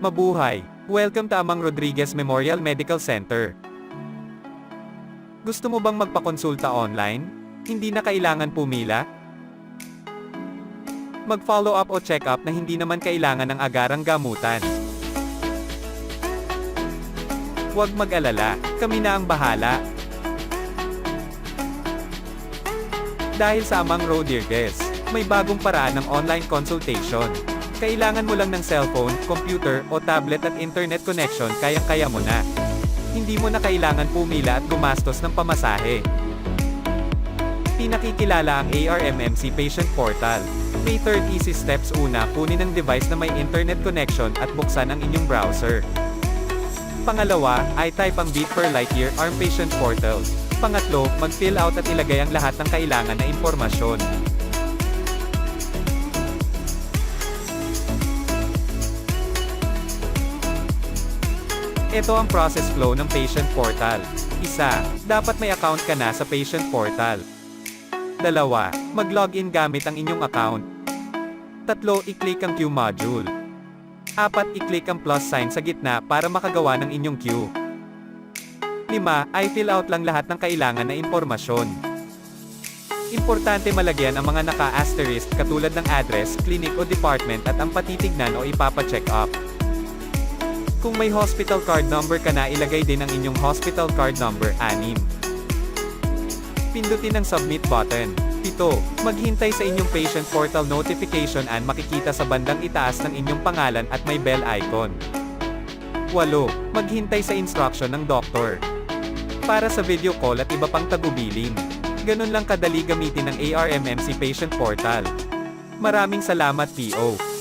Mabuhay! Welcome to Amang Rodriguez Memorial Medical Center. Gusto mo bang magpakonsulta online? Hindi na kailangan pumila? Mag-follow up o check up na hindi naman kailangan ng agarang gamutan. Huwag mag-alala, kami na ang bahala. Dahil sa Amang Rodriguez, may bagong paraan ng online consultation. Kailangan mo lang ng cellphone, computer, o tablet at internet connection, kayang-kaya mo na. Hindi mo na kailangan pumila at gumastos ng pamasahe. Pinakikilala ang ARMMC Patient Portal. May 3 easy steps. Una, kunin ang device na may internet connection at buksan ang inyong browser. Pangalawa, ay type ang Beat per Lightyear ARM Patient Portal. Pangatlo, mag-fill out at ilagay ang lahat ng kailangan na impormasyon. Ito ang process flow ng Patient Portal. 1. Dapat may account ka na sa Patient Portal. 2. Mag-login gamit ang inyong account. 3. I-click ang queue module. 4. I-click ang plus sign sa gitna para makagawa ng inyong queue. 5. Ay fill out lang lahat ng kailangan na impormasyon. Importante malagyan ang mga naka-asterisk katulad ng address, clinic o department at ang patitignan o ipapa-check up. Kung may hospital card number ka na, ilagay din ang inyong hospital card number. 6. Pindutin ang submit button. 7. Maghintay sa inyong patient portal notification and makikita sa bandang itaas ng inyong pangalan at may bell icon. 8. Maghintay sa instruction ng doktor. Para sa video call at iba pang tagubilin. Ganun lang kadali gamitin ang ARMMC Patient Portal. Maraming salamat, PO.